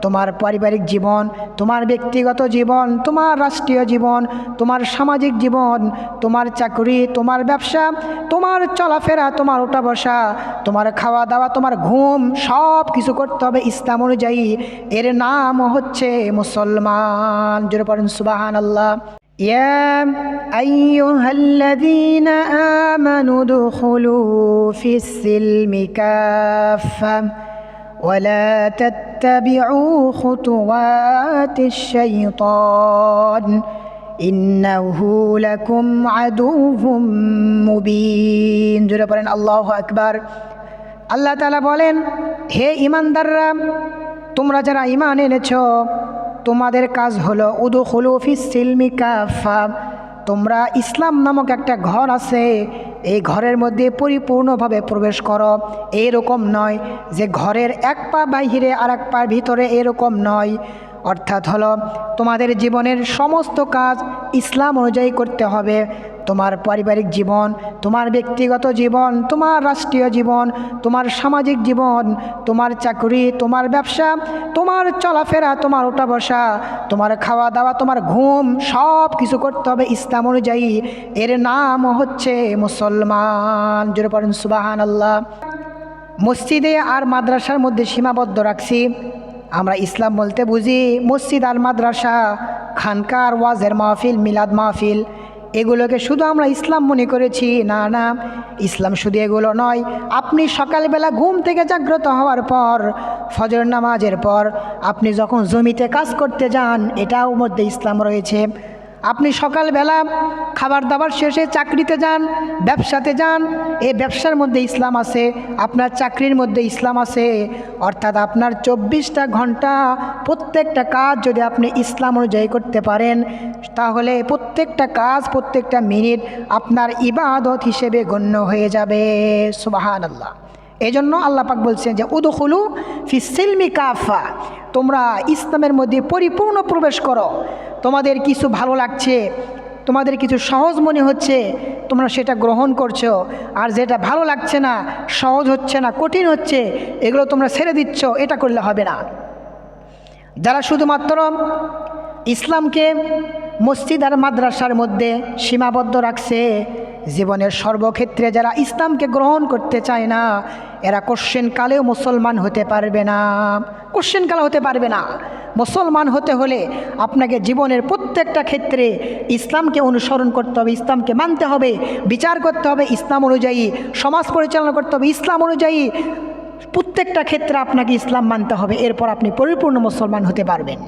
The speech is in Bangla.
তোমার পারিবারিক জীবন, তোমার ব্যক্তিগত জীবন, তোমার রাষ্ট্রীয় জীবন, তোমার সামাজিক জীবন, তোমার চাকরি, তোমার ব্যবসা, তোমার চলাফেরা, তোমার ওঠা বসা, তোমার খাওয়া দাওয়া, তোমার ঘুম, সব কিছু করতে হবে ইসলাম অনুযায়ী। এর নাম হচ্ছে মুসলমান। জোরে পড়েন সুবহানাল্লাহ। ইয়া আইয়ুহাল্লাযীনা আমানু দুখুলু ফিস সিলমি কাফা ولا تتبعوا خطوات الشيطان إنه لكم عدو মুবিন। জোরে পড়েন আল্লাহু আকবার। আল্লাহ তাআলা বলেন, হে ঈমানদাররা, তোমরা যারা ঈমান এনেছো, তোমাদের কাজ হলো উদখুলু ফিস সিলমি কাফা, তোমরা ইসলাম নামক একটা ঘর আছে, এই ঘরের মধ্যে পরিপূর্ণভাবে প্রবেশ করো। এরকম নয় যে ঘরের এক পা বাহিরে আর এক পা ভিতরে, এরকম নয়। অর্থাৎ হলো তোমাদের জীবনের সমস্ত কাজ ইসলাম অনুযায়ী করতে হবে। তোমার পারিবারিক জীবন, তোমার ব্যক্তিগত জীবন, তোমার রাষ্ট্রীয় জীবন, তোমার সামাজিক জীবন, তোমার চাকরি, তোমার ব্যবসা, তোমার চলাফেরা, তোমার ওঠা বসা, তোমার খাওয়া দাওয়া, তোমার ঘুম, সব কিছু করতে হবে ইসলাম অনুযায়ী। এর নাম হচ্ছে মুসলমান। জোরে পড়েন সুবহানাল্লাহ। মসজিদে আর মাদ্রাসার মধ্যে সীমাবদ্ধ রাখছি। আমরা ইসলাম বলতে বুঝি মসজিদ আর মাদ্রাসা, খানকার ওয়াজের মাহফিল, মিলাদ মাহফিল, এগুলোকে শুধু আমরা ইসলাম মনে করেছি। না না, ইসলাম শুধু এগুলো নয়। আপনি সকালবেলা ঘুম থেকে জাগ্রত হওয়ার পর, ফজর নামাজের পর আপনি যখন জমিতে কাজ করতে যান, এটাও মধ্যে ইসলাম রয়েছে। আপনি সকালবেলা খাবার দাবার শেষে চাকরিতে যান, ব্যবসাতে যান, এই ব্যবসার মধ্যে ইসলাম আছে। আপনার চাকরির মধ্যে ইসলাম আছে। অর্থাৎ আপনার 24টা ঘন্টা প্রত্যেকটা কাজ যদি আপনি ইসলাম অনুযায়ী করতে পারেন, তাহলে প্রত্যেকটা কাজ, প্রত্যেকটা মিনিট আপনার ইবাদত হিসেবে গণ্য হয়ে যাবে। সুবহানাল্লাহ। এই জন্য আল্লাহ পাক বলছেন যে উদখুলু ফিস সিলমি কাফা, তোমরা ইসলামের মধ্যে পরিপূর্ণ প্রবেশ করো। তোমাদের কিছু ভালো লাগছে, তোমাদের কিছু সহজ মনে হচ্ছে, তোমরা সেটা গ্রহণ করছো। আর যেটা ভালো লাগছে না, সহজ হচ্ছে না, কঠিন হচ্ছে, এগুলো তোমরা ছেড়ে দিচ্ছ। এটা করলে হবে না। যারা শুধুমাত্র ইসলামকে মসজিদ আর মাদ্রাসার মধ্যে সীমাবদ্ধ রাখছে, জীবনের সর্বক্ষেত্রে যারা ইসলামকে গ্রহণ করতে চায় না, এরা কোশ্চেন কালেও মুসলমান হতে পারবে না। কোশ্চেন কালে হতে পারবে না। মুসলমান হতে হলে আপনাকে জীবনের প্রত্যেকটা ক্ষেত্রে ইসলামকে অনুসরণ করতে হবে, ইসলামকে মানতে হবে, বিচার করতে হবে ইসলাম অনুযায়ী, সমাজ পরিচালনা করতে হবে ইসলাম অনুযায়ী। প্রত্যেকটা ক্ষেত্রে আপনাকে ইসলাম মানতে হবে, এরপর আপনি পরিপূর্ণ মুসলমান হতে পারবেন।